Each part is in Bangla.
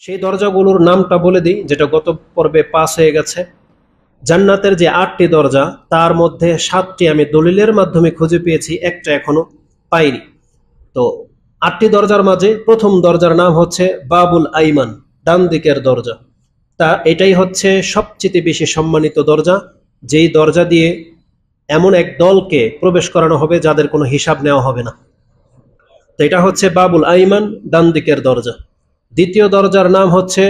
সেই দরজাগুলোর নামটা বলে দিই, যেটা গত পর্বে পাস হয়ে গেছে। জান্নাতের যে 8টি দরজা, তার মধ্যে 7টি আমি দলিলের মাধ্যমে খুঁজে পেয়েছি, একটা এখনো পাইনি। তো 8টি দরজার মাঝে প্রথম দরজার নাম হচ্ছে বাবুল আইমান, ডান দিকের দরজা। তা এটাই হচ্ছে সবচেয়ে বেশি সম্মানিত দরজা, যেই দরজা দিয়ে এমন এক দলকে প্রবেশ করানো হবে যাদের কোনো হিসাব নেওয়া হবে না। তো এটা হচ্ছে বাবুল আইমান, ডান দিকের দরজা। দ্বিতীয় দরজার নাম হচ্ছে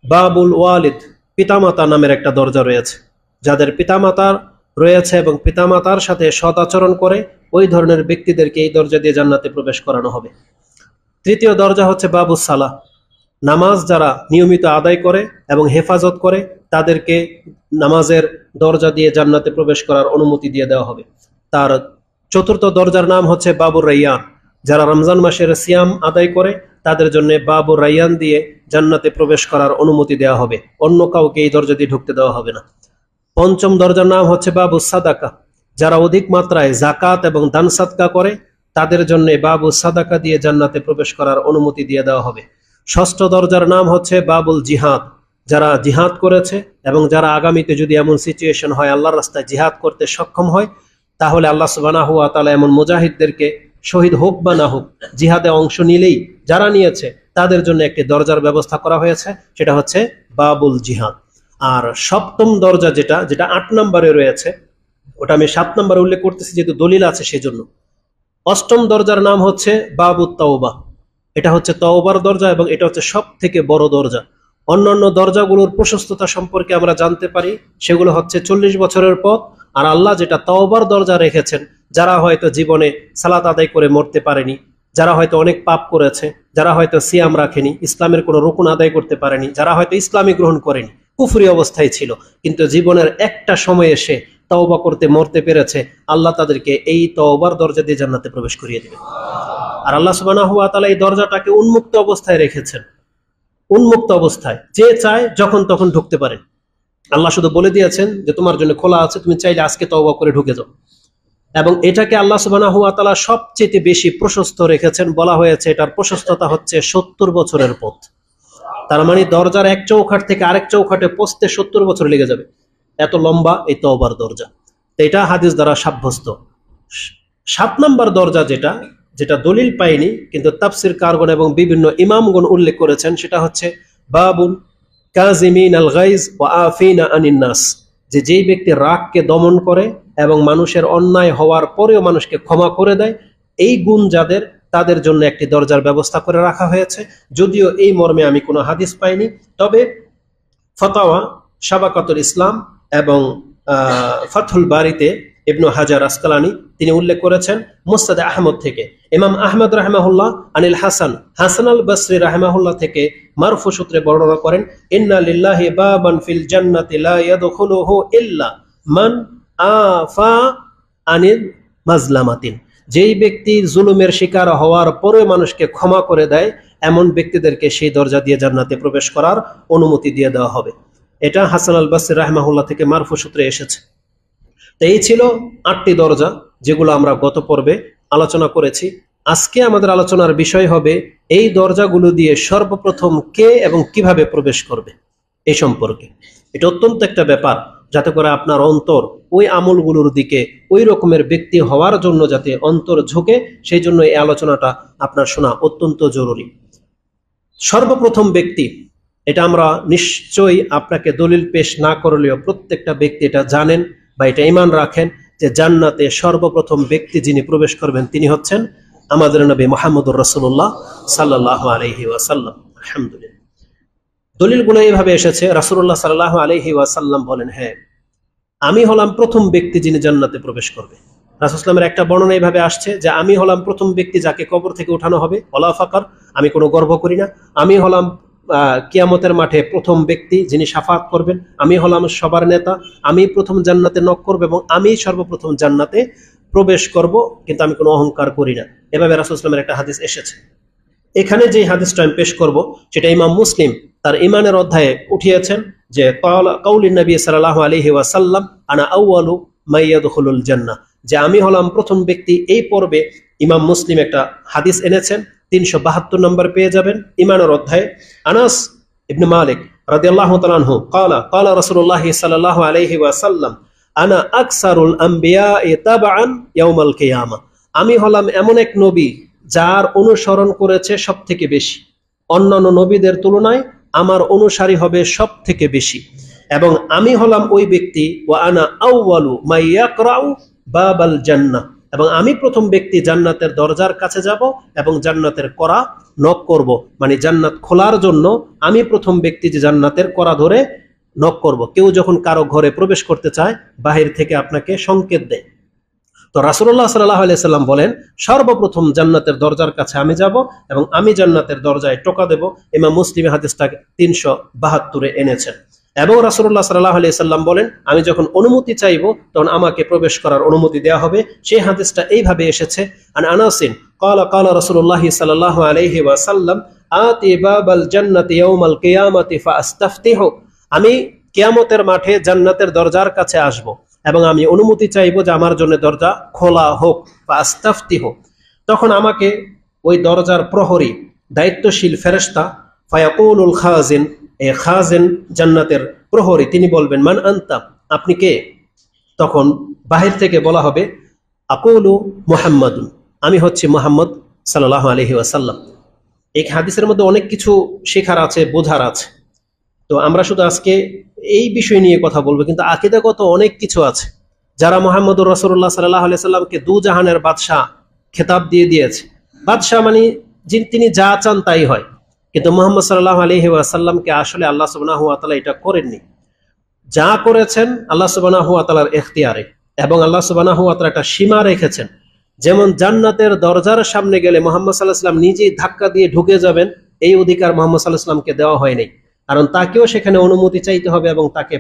বাবুল ওয়ালিদ, পিতামাতা নামের একটা দরজা রয়েছে। যাদের পিতামাতার রয়েছে এবং পিতামাতার সাথে সৎ আচরণ করে, ওই ধরনের ব্যক্তিদেরকে এই দরজা দিয়ে জান্নাতে প্রবেশ করানো হবে। তৃতীয় দরজা হচ্ছে বাবু সালাহ, নামাজ যারা নিয়মিত আদায় করে এবং হেফাজত করে, তাদেরকে নামাজের দরজা দিয়ে জান্নাতে প্রবেশ করার অনুমতি দিয়ে দেওয়া হবে। তার চতুর্থ দরজার নাম হচ্ছে বাবুর রাইয়ান, যারা রমজান মাসের সিয়াম আদায় করে, তাদের জন্য বাবুর রাইয়ান দিয়ে জান্নাতে প্রবেশ করার অনুমতি দেওয়া হবে, অন্য কাউকে এই দরজা দিয়ে ঢুকতে দেওয়া হবে না। পঞ্চম দরজার নাম হচ্ছে বাবু সাদাকা, যারা অধিক মাত্রায় জাকাত এবং দান সাদকা করে, তাদের জন্য বাবু সাদাকা দিয়ে জান্নাতে প্রবেশ করার অনুমতি দিয়ে দেওয়া হবে। ষষ্ঠ দরজার নাম হচ্ছে বাবুল জিহাদ, যারা জিহাদ করেছে এবং যারা আগামীতে যদি এমন সিচুয়েশন হয়, আল্লাহর রাস্তায় জিহাদ করতে সক্ষম হয়, তাহলে আল্লাহ সুবহানাহু ওয়া তাআলা এমন মুজাহিদদেরকে, শহীদ হোক বা না হোক, জিহাদে অংশ নিলেই যারা নিয়েছে তাদের জন্য একটি দরজার ব্যবস্থা করা হয়েছে, সেটা হচ্ছে বাবুল জিহাদ। আর সপ্তম দরজা যেটা যেটা 8 নম্বরে রয়েছে, ওটা আমি 7 নম্বরে উল্লেখ করতেছি যেহেতু দলিল আছে সেজন্য। অষ্টম দরজার নাম হচ্ছে বাবু তাওবা, এটা হচ্ছে তওবার দরজা এবং এটা হচ্ছে সব থেকে বড় দরজা। অন্যান্য দরজাগুলোর প্রশস্ততা সম্পর্কে আমরা জানতে পারি, সেগুলো হচ্ছে 40 বছরের পথ। আর আল্লাহ যেটা তওবার দরজা রেখেছেন, যারা হয়তো জীবনে সালাত আদায় করে মরতে পারেনি, যারা হয়তো অনেক পাপ করেছে, যারা হয়তো সিয়াম রাখেনি, ইসলামের কোনো রুকুন আদায় করতে পারেনি, যারা হয়তো ইসলামী গ্রহণ করেনি, কুফরি অবস্থায় ছিল, কিন্তু জীবনের একটা সময় এসে তওবা করতে মরতে পেরেছে, আল্লাহ তাদেরকে এই তওবার দরজা দিয়ে জান্নাতে প্রবেশ করিয়ে দেবে। আর আল্লাহ সুবহানাহু ওয়া তাআলা এই দরজাটাকে উন্মুক্ত অবস্থায় রেখেছেন, উন্মুক্ত অবস্থায়, যে চায় যখন তখন ঢুকতে পারে। আল্লাহ শুধু বলে দিয়েছেন যে তোমার জন্য খোলা আছে, তুমি চাইলে আজকে তওবা করে ঢুকে যাও। এবং এটাকে আল্লাহ সুবহানাহু ওয়া তাআলা সবচেয়ে বেশি প্রশস্ত রেখেছেন, বলা হয়েছে এটার প্রশস্ততা হচ্ছে 70 বছরের পথ। তার মানে দরজার এক চৌখাট থেকে আরেক চৌখাটে পৌঁছতে 70 বছর লেগে যাবে, এত লম্বা এই তওবার দরজা। তো এটা হাদিস দ্বারা সাব্যস্ত। 7 নম্বর দরজা যেটা যেটা দলিল পায়নি, কিন্তু তাফসির কারগণ এবং বিভিন্ন ইমামগণ উল্লেখ করেছেন, সেটা হচ্ছে বাবুল কাজিমিন আল গাইজ ওয়া আফিনা আনিন নাস, যেই ব্যক্তি রাগকে দমন করে এবং মানুষের অন্যায় হওয়ার পরেও মানুষকে ক্ষমা করে দেয়, এই গুণ যাদের, তাদের জন্য একটি দরজার ব্যবস্থা করে রাখা হয়েছে। যদিও এই মর্মে আমি কোনো হাদিস পাইনি, তবে ফতাওয়া শাবাকাতুল ইসলাম এবং ফাথুল বারিতে ইবনু হাজার আসকালানি তিনি উল্লেখ করেছেন মুসনাদ আহমদ থেকে, ইমাম আহমদ রাহিমাহুল্লাহ আনিল হাসান, হাসান আল বসরি রাহিমাহুল্লাহ থেকে মারফু সূত্রে বর্ণনা করেন, ইন্না লিল্লাহি বাবান ফিল জান্নাতি লা ইয়াদখুলুহু ইল্লা মান আফা আনিল মাজলামাতিন, যেই ব্যক্তি জুলুমের শিকার হওয়ার পরে মানুষকে ক্ষমা করে দেয়, এমন ব্যক্তিদেরকে সেই দরজা দিয়ে জান্নাতে প্রবেশ করার অনুমতি দিয়ে দেওয়া হবে। এটা হাসান আল বসরি রাহিমাহুল্লাহ থেকে মারফু সূত্রে এসেছে। তো এই ছিল 8টি দরজা, যেগুলো আমরা গত পর্বে আলোচনা করেছি। আজকে আমাদের আলোচনার বিষয় হবে এই দরজাগুলো দিয়ে সর্বপ্রথম কে এবং কিভাবে প্রবেশ করবে এই সম্পর্কে। এটা অত্যন্ত একটা ব্যাপার, যাতে করে আপনার অন্তর ওই আমলগুলোর দিকে, ওই রকমের ব্যক্তি হওয়ার জন্য যাতে অন্তর ঝুঁকে, সেই জন্য এই আলোচনাটা আপনার শোনা অত্যন্ত জরুরি। সর্বপ্রথম ব্যক্তি, এটা আমরা নিশ্চয়ই আপনাকে দলিল পেশ না করলেও প্রত্যেকটা ব্যক্তি এটা জানেন বা এটা ঈমান রাখেন যে জান্নাতে সর্বপ্রথম ব্যক্তি যিনি প্রবেশ করবেন তিনি হচ্ছেন আমাদের নবী মুহাম্মদুর রাসূলুল্লাহ সাল্লাল্লাহু আলাইহি ওয়াসাল্লাম। আলহামদুলিল্লাহ, দলিলগুলো এইভাবে এসেছে। রাসূলুল্লাহ সাল্লাল্লাহু আলাইহি ওয়াসাল্লাম বলেন, হ্যাঁ, আমি হলাম প্রথম ব্যক্তি যিনি জান্নাতে প্রবেশ করবে। রাসূল সাল্লাল্লাহু একটা বর্ণনা এইভাবে আসছে যে আমি হলাম প্রথম ব্যক্তি যাকে কবর থেকে উঠানো হবে, ওয়ালা ফাকার, আমি কোনো গর্ব করি না। আমি হলাম কিয়ামতের মাঠে প্রথম ব্যক্তি যিনি শাফাত করবেন। আমি হলাম সবার নেতা, আমি প্রথম জান্নাতে নক করব এবং আমি সর্বপ্রথম জান্নাতে প্রবেশ করব, কিন্তু আমি কোনো অহংকার করি না। এভাবে রাসূল সাল্লাল্লাহু আলাইহি ওয়াসাল্লামের একটা হাদিস এসেছে। এখানে যে হাদিসটা আমি পেশ করব সেটা ইমাম মুসলিম তার ঈমানের অধ্যায়ে উঠিয়েছেন, যে কাউলিন নবী সাল্লাল্লাহু আলাইহি ওয়াসাল্লাম আনা আউয়ালু মান ইয়াদখুলুল জান্নাহ, যে আমি হলাম প্রথম ব্যক্তি। এই পর্বে ইমাম মুসলিম একটা হাদিস এনেছেন, 372 নম্বর পেয়ে যাবেন ঈমানের অধ্যায়ে। আনাস ইবনে মালিক রাদিয়াল্লাহু তাআলা আনহু قال قال رسول الله صلى الله عليه وسلم আনা আকসারুল আমবিয়া'i তাবআন ইয়াউমাল কিয়ামা, আমি হলাম এমন এক নবী যার অনুসরণ করেছে সবথেকে বেশি, অন্যান্য নবীদের তুলনায় আমার অনুসারী হবে সবথেকে বেশি, এবং আমি হলাম ওই ব্যক্তি ওয়া আনা আউয়ালু মান ইয়াকরাউ বাবাল জান্নাহ, এবং আমি প্রথম ব্যক্তি জান্নাতের দরজার কাছে যাব এবং জান্নাতের কড়া নক করব, মানে জান্নাত খোলার জন্য আমি প্রথম ব্যক্তি যে জান্নাতের কড়া ধরে নক করব। কেউ যখন কারো ঘরে প্রবেশ করতে চায় বাহির থেকে আপনাকে সংকেত দেয়। তো রাসূলুল্লাহ সাল্লাল্লাহু আলাইহি সাল্লাম বলেন সর্বপ্রথম জান্নাতের দরজার কাছে আমি যাব এবং আমি জান্নাতের দরজায় টোকা দেব। ইমাম মুসলিম হাদিসটাকে 372 এনেছেন। এবং রাসূলুল্লাহ সাল্লাল্লাহু আলাইহি সাল্লাম বলেন আমি যখন অনুমতি চাইব তখন আমাকে প্রবেশ করার অনুমতি দেওয়া হবে। সেই হাদিসটা এইভাবে এসেছে, আন আনাসিন ক্বালা ক্বালা রাসূলুল্লাহ সাল্লাল্লাহু আলাইহি ওয়াসাল্লাম আতি বাবাল জান্নাতি ইয়াউমাল কিয়ামাতি ফাআস্তাফতিহু, আমি কিয়ামতের মাঠে জান্নাতের দরজার কাছে আসব এবং আমি অনুমতি চাইব যে আমার জন্য দরজা খোলা হোক, ফাআস্তাফতিহু, তখন আমাকে ওই দরজার প্রহরী দায়িত্বশীল ফেরেশতা ফায়াকুলুল খাজিন, এই খাজিন জান্নাতের প্রহরী, তিনি বলবেন মান আনতা, আপনি কে? তখন বাহির থেকে বলা হবে আকুলু মুহাম্মাদুন, আমি হচ্ছি মুহাম্মদ সাল্লাল্লাহু আলাইহি ওয়াসাল্লাম। এই হাদিসের মধ্যে অনেক কিছু শেখার আছে, বোঝার আছে। তো আমরা শুধু আজকে এই বিষয় নিয়ে কথা বলবো, কিন্তু আকীদাগত অনেক কিছু আছে। যারা মুহাম্মদুর রাসূলুল্লাহ সাল্লাল্লাহু আলাইহি সাল্লামকে দু জাহানের বাদশাহ খেতাব দিয়ে দিয়েছে, বাদশাহ মানে তিনি যা চান তাই হয়, কিন্তু মুহাম্মদ সাল্লাল্লাহু আলাইহি ওয়াসাল্লামকে আসলে আল্লাহ সুবহানাহু ওয়া তাআলা এটা করেননি। যা করেছেন আল্লাহ সুবহানাহু ওয়া তাআলার ইখতিয়ারে, এবং আল্লাহ সুবহানাহু ওয়া তাআলা একটা সীমা রেখেছেন। যেমন জান্নাতের দরজার সামনে গেলে মুহাম্মদ সাল্লাল্লাহু আলাইহি ওয়াসাল্লাম নিজেই ধাক্কা দিয়ে ঢুকে যাবেন, এই অধিকার মুহাম্মদ সাল্লাল্লাহু আলাইহি ওয়াসাল্লামকে দেওয়া হয়নি, কারণ তাকেও সেখানে অনুমতি চাইতে হবে এবং তাকে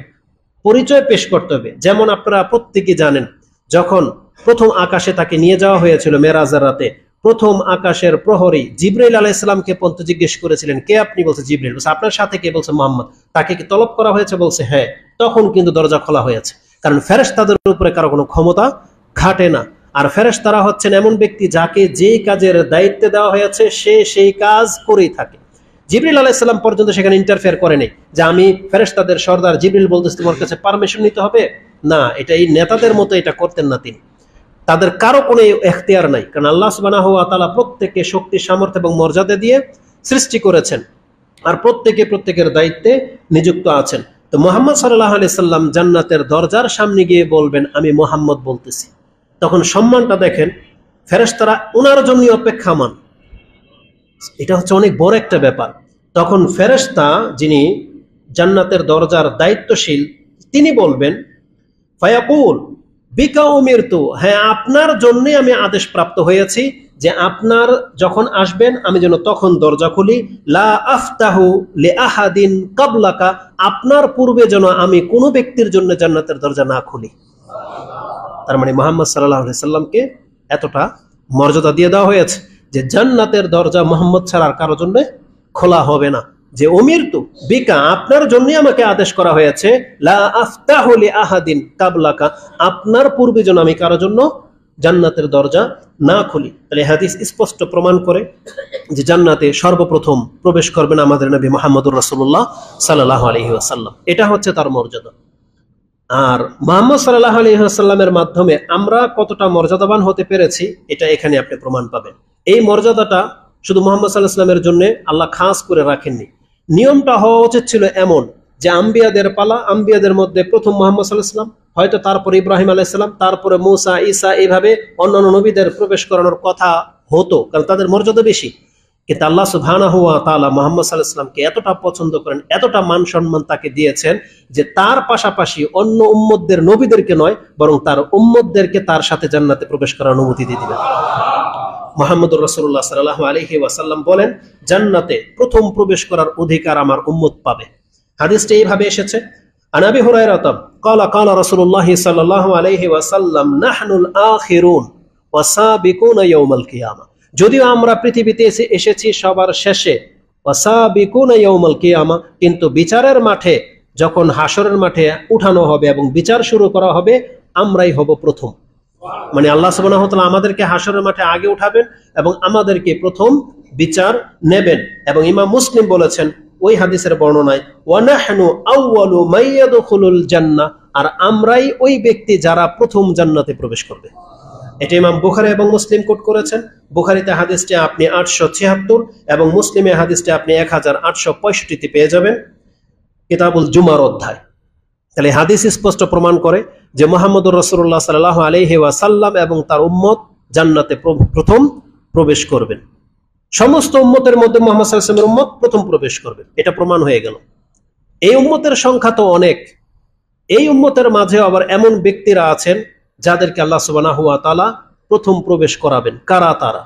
পরিচয় পেশ করতে হবে। যেমন আপনারা প্রত্যেকে জানেন, যখন প্রথম আকাশে তাকে নিয়ে যাওয়া হয়েছিল মেরাজের রাতে, প্রথম আকাশের প্রহরী জিবরাইল আলাইহিস সালামকে পর্যন্ত জিজ্ঞেস করেছিলেন কে আপনি? বলছে জিবরাইল। বলছে আপনার সাথে কে? বলছে মুহাম্মদ। তাকে কি তলব করা হয়েছে? বলছে হ্যাঁ। তখন কিন্তু দরজা খোলা হয়েছে, কারণ ফেরেশতাদের উপরে কারো কোনো ক্ষমতা খাটে না। আর ফেরেশতারা হচ্ছেন এমন ব্যক্তি যাকে যে কাজের দায়িত্ব দেওয়া হয়েছে সে সেই কাজ করেই থাকে। জিবরিল আলাইহিস সালাম পর্যন্ত সেখানে ইন্টারফেয়ার করেনি যে আমি ফেরেশতাদের সর্দার জিবরিল বলতেছি তোমার কাছে পারমিশন নিতে হবে, না, এটা এই নেতাদের মতো এটা করতেন না তিনি। তাদের কারো কোনো এখতিয়ার নাই, কারণ আল্লাহ সুবহানাহু ওয়া তাআলা প্রত্যেককে শক্তি, সামর্থ্য এবং মর্যাদা দিয়ে সৃষ্টি করেছেন, আর প্রত্যেকে প্রত্যেকের দায়িত্বে নিযুক্ত আছেন। তো মুহাম্মদ সাল্লাল্লাহু আলাইহি সাল্লাম জান্নাতের দরজার সামনে গিয়ে বলবেন আমি মুহাম্মদ বলতেছি, তখন সম্মানটা দেখেন, ফেরেশতারা ওনার জন্য অপেক্ষামান। এটা হচ্ছে অনেক বড় একটা ব্যাপার। তখন ফেরেশতা যিনি জান্নাতের দরজার দায়িত্বশীল তিনি বলবেন ফায়াকুল বিকা উমিরতু, হ্যাঁ আপনার জন্য আমি আদেশ প্রাপ্ত হয়েছি যে আপনার যখন আসবেন আমি যেন তখন দরজা খুলি, লা আফতাহু লিআহাদিন ক্বাবলাকা, আপনার পূর্বে যেন আমি কোনো ব্যক্তির জন্য জান্নাতের দরজা না খুলি। তার মানে মুহাম্মদ সাল্লাল্লাহু আলাইহি সাল্লামকে এতটা মর্যাদা দিয়ে দেওয়া হয়েছে যে জান্নাতের দরজা মুহাম্মদ ছাড়া আর কারোর জন্য খোলা হবে না। যে উমিরতু বিকা, আপনার জন্যই আমাকে আদেশ করা হয়েছে, লা আফতাহু লিআহাদিন ক্বাবলাকা, আপনার পূর্বে যেন আমি কারোর জন্য জান্নাতের দরজা না খুলি। তাহলে হাদিস স্পষ্ট প্রমাণ করে যে জান্নাতে সর্বপ্রথম প্রবেশ করবেন আমাদের নবী মুহাম্মদুর রাসূলুল্লাহ সাল্লাল্লাহু আলাইহি ওয়াসাল্লাম। এটা হচ্ছে তার মর্যাদা। আর মুহাম্মদ সাল্লাল্লাহু আলাইহি ওয়াসাল্লামের মাধ্যমে আমরা কতটা মর্যাদাবান হতে পেরেছি এটা এখানে আপনি প্রমাণ পাবেন। এই মর্যাদাটা শুধু মুহাম্মদ সাল্লাল্লাহু আলাইহি ওয়াসাল্লামের জন্য আল্লাহ খাস করে রাখেননি। নিয়মটা হওয়া উচিত ছিল এমন যে আম্বিয়াদের পালা, আম্বিয়াদের মধ্যে প্রথম মুহাম্মদ সাল্লাল্লাহু আলাইহি ওয়াসাল্লাম, হয়তো তারপরে ইব্রাহিম আলাইহিস সালাম, তারপরে মূসা, ঈসা, এইভাবে অন্যান্য নবীদের প্রবেশ করানোর কথা হতো, কারণ তাদের মর্যাদা বেশি। কিন্তু আল্লাহ সুবহানাহু ওয়া তাআলা মুহাম্মদ সাল্লাল্লাহু আলাইহি ওয়াসাল্লামকে এতটা পছন্দ করেন, এতটা মান সম্মান তাকে দিয়েছেন যে তার পাশাপাশি অন্য উম্মতদের নবীদেরকে নয়, বরং তার উম্মতদেরকে তার সাথে জান্নাতে প্রবেশ করার অনুমতি দিয়ে দিবেন। মুহাম্মদুর রাসূলুল্লাহ সাল্লাল্লাহু আলাইহি ওয়াসাল্লাম বলেন জান্নাতে প্রথম প্রবেশ করার অধিকার আমার উম্মত পাবে। হাদিসটি এইভাবে এসেছে, আন আবি হুরায়রা ক্বালা ক্বালা রাসূলুল্লাহ সাল্লাল্লাহু আলাইহি ওয়াসাল্লাম নাহনুল আখিরুন ওয়া সাবিকুনা ইয়াউমাল কিয়ামা, যদিও আমরা পৃথিবীতে এসেছি সবার শেষে, ওয়া সাবিকুনা ইয়াউমাল কিয়ামা, কিন্তু বিচারের মাঠে যখন হাসরের মাঠে উঠানো হবে এবং বিচার শুরু করা হবে আমরাই হব প্রথম। মানে আল্লাহ সুবহানাহু ওয়া তাআলা আমাদেরকে হাসরের মাঠে আগে উঠাবেন এবং আমাদেরকে প্রথম বিচার নেবেন। এবং ইমাম মুসলিম বলেছেন ওই হাদিসের বর্ণনায় ওয়ানাহনু আউয়ালু মাইয়াদখুলুল জান্নাহ, আর আমরাই ওই ব্যক্তি যারা প্রথম জান্নাতে প্রবেশ করবে। এটা ইমাম বুখারী এবং মুসলিম কোট করেছেন। বুখারীতে হাদিসটি আপনি 876 এবং মুসলিমে হাদিসটি আপনি 1865 পেয়ে যাবেন, কিতাবুল জুমার অধ্যায়। তাহলে হাদিস স্পষ্ট প্রমাণ করে যে মুহাম্মদুর রাসূলুল্লাহ সাল্লাল্লাহু আলাইহি ওয়াসাল্লাম এবং তার উম্মত জান্নাতে প্রথম প্রবেশ করবেন। সমস্ত উম্মতের মধ্যে মুহাম্মদ সাল্লাল্লাহু আলাইহি ওয়াসাল্লামের উম্মত প্রথম প্রবেশ করবেন, এটা প্রমাণ হয়ে গেল। এই উম্মতের সংখ্যা তো অনেক। এই উম্মতের মাঝে আবার এমন ব্যক্তিরা আছেন যাদেরকে আল্লাহ সুবহানাহু ওয়া তাআলা প্রথম প্রবেশ করাবেন। কারা তারা?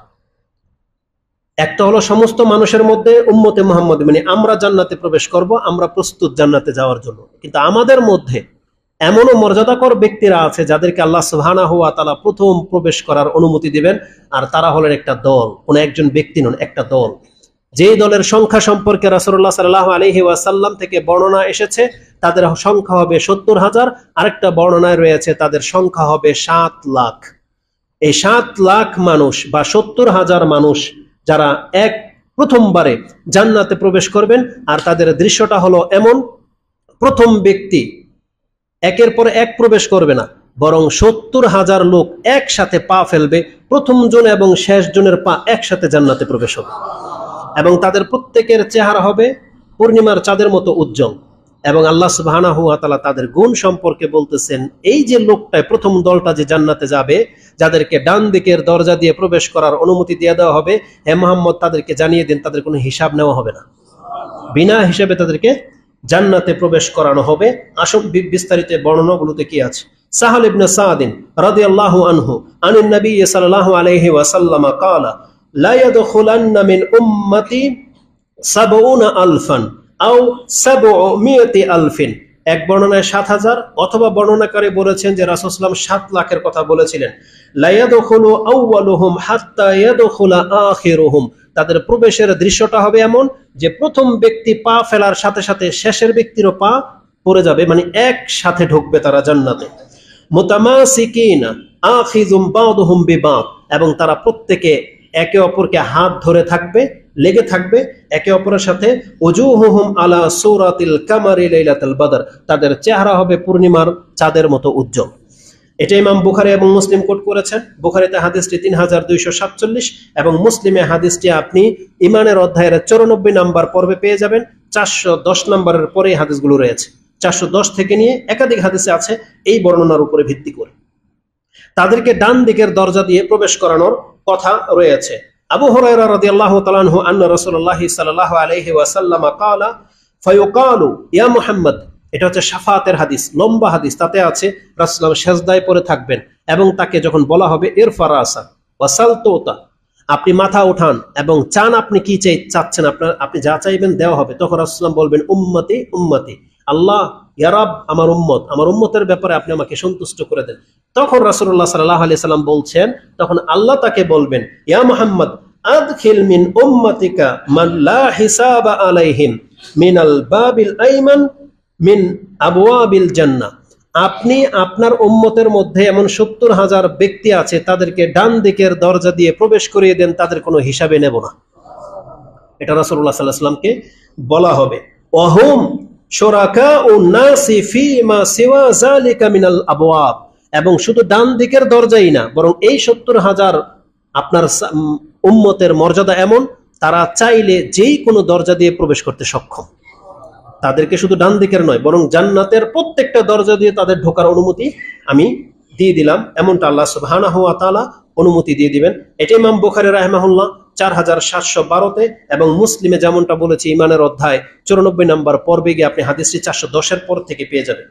একটা হলো সমস্ত মানুষের মধ্যে উম্মতে মুহাম্মদ, মানে আমরা জান্নাতে প্রবেশ করব, আমরা প্রস্তুত জান্নাতে যাওয়ার জন্য। কিন্তু আমাদের মধ্যে এমনও মর্যাদাকর ব্যক্তিরা আছে যাদেরকে আল্লাহ সুবহানাহু ওয়া তাআলা প্রথম প্রবেশ করার অনুমতি দিবেন, আর তারা হলেন একটা দল, কোন একজন ব্যক্তি নন, একটা দল। যেই দলের সংখ্যা সম্পর্কে রাসূলুল্লাহ সাল্লাল্লাহু আলাইহি ওয়াসাল্লাম থেকে বর্ণনা এসেছে তাদের সংখ্যা হবে 70,000। আরেকটা বর্ণনায় রয়েছে তাদের সংখ্যা হবে 7 লাখ। এই 7 লাখ মানুষ বা 70,000 মানুষ যারা প্রথমবারে জান্নাতে প্রবেশ করবেন, আর তাদের দৃশ্যটা হলো এমন, প্রথম ব্যক্তি একের পর এক প্রবেশ করবে না, বরং 70,000 লোক একসাথে পা ফেলবে। প্রথম জন এবং শেষ জনের পা একসাথে জান্নাতে প্রবেশ হবে, এবং তাদের প্রত্যেকের চেহারা হবে পূর্ণিমার চাঁদের মতো উজ্জ্বল। এবং আল্লাহ সুবহানাহু ওয়া তাআলা তাদের গুণ সম্পর্কে বলতেছেন, এই যে লোকটায় প্রথম দলটা যে জান্নাতে যাবে, যাদেরকে ডান দিকের দরজা দিয়ে প্রবেশ করার অনুমতি দিয়ে দেওয়া হবে, হে মুহাম্মদ তাদেরকে জানিয়ে দিন তাদের কোনো হিসাব নেওয়া হবে না, বিনা হিসেবে তাদেরকে জান্নাতে প্রবেশ করানো হবে। আসল বিস্তারিত বর্ণনাগুলোতে কি আছে? সাহাল ইবনে সাদিন রাদিয়াল্লাহু আনহু আনিন নবী সাল্লাল্লাহু আলাইহি ওয়াসাল্লাম قال لا يدخلن من امتي 70,000 আও 700,000। এক বর্ণনায় 7,000, অথবা বর্ণনাকারী বলেছেন যে রাসূল সাল্লাল্লাহু আলাইহি ওয়াসাল্লাম 7 লাখের কথা বলেছিলেন। লা ইয়াদখুলু আউয়ালুহুম হাত্তা ইয়াদখুলা আখিরুহুম। তাদের প্রবেশের দৃশ্যটা হবে এমন যে প্রথম ব্যক্তি পা ফেলার সাথে সাথে শেষের ব্যক্তিরও পা পড়ে যাবে, মানে একসাথে ঢুকবে তারা জান্নাতে। মুতামাসিকিনা আখিযুম বাদুহুম বিবাদ, এবং তারা প্রত্যেকে একে অপরকে হাত ধরে থাকবে, লেগে থাকবে একে অপরের সাথে। উজুহুহুম আলা সূরাতিল কামারি লাইলাতুল বদর, তাদের চেহারা হবে পূর্ণিমার চাঁদের মতো উজ্জ্বল। এটা ইমাম বুখারী এবং মুসলিম কোট করেছেন। বুখারীতে হাদিসটি 3247 এবং মুসলিমে হাদিসটি আপনি ঈমানের অধ্যায়ের 94 নম্বর পর্বে পেয়ে যাবেন। 410 নম্বরের পরে এই হাদিসগুলো রয়েছে। 410 থেকে নিয়ে একাধিক হাদিসে আছে এই বর্ণনার উপরে ভিত্তি করে। তাদেরকে ডান দিকের দরজা দিয়ে প্রবেশ করানোর কথা রয়েছে। আবু হুরায়রা রাদিয়াল্লাহু তাআলা আনহু আন্না রাসূলুল্লাহ সাল্লাল্লাহু আলাইহি ওয়াসাল্লাম ক্বালা ফায়ুকালু ইয়া মুহাম্মদ, এটা হচ্ছে শাফাতের হাদিস, লম্বা হাদিস। তাতে আছে রাসূলুল্লাহ সেজদায় পড়ে থাকবেন, এবং তাকে যখন বলা হবে ইরফা রাসা ওয়াসাল তুতা, আপনি মাথা উঠান এবং চান আপনি কি চাচ্ছেন, আপনি যা চাইবেন দেওয়া হবে। তখন রাসূলুল্লাহ বলবেন উম্মতি উম্মতি, আল্লাহ ইয়া রাব, আমার উম্মত, আমার উম্মতের ব্যাপারে আপনি আমাকে সন্তুষ্ট করে দেন। তখন রাসূলুল্লাহ সাল্লাল্লাহু আলাইহি সাল্লাম বলছেন, তখন আল্লাহ তাকে বলবেন ইয়া মুহাম্মদ আদখিল মিন উম্মাতিকা মান লা হিসাবা আলাইহিম মিনাল বাবিল আইমান মিন আবওয়াবিল জান্নাহ। আপনি আপনার উম্মতের মধ্যে এমন 70,000 ব্যক্তি আছে, তাদেরকে ডান দিকের দরজা দিয়ে প্রবেশ করিয়ে দেন, তাদের কোনো হিসাবে নেব না। এটা রাসূলুল্লাহ সাল্লাল্লাহু আলাইহি সাল্লামকে বলা হবে। ওয়াহুম শুরাকাউ নাসি ফিমা সিওয়া যালিকা মিনাল আবওয়াব, এবং শুধু ডান দিকের দরজাই না, বরং এই 70,000 আপনার উম্মতের মর্যাদা এমন, তারা চাইলে যেই কোনো দরজা দিয়ে প্রবেশ করতে সক্ষম। তাদেরকে শুধু ডান দিকের নয়, বরং জান্নাতের প্রত্যেকটা দরজা দিয়ে তাদের ঢোকার অনুমতি আমি দিয়ে দিলাম, এমনটা আল্লাহ সুবহানাহু ওয়া তাআলা অনুমতি দিয়ে দিবেন। এটা ইমাম বুখারী রাহিমাহুল্লাহ 4712-তে, এবং মুসলিমে যেমনটা বলেছি ঈমানের অধ্যায় 94 নম্বর পর্বে গিয়ে আপনি হাদিসটি 410-এর পর থেকে পেয়ে যাবেন।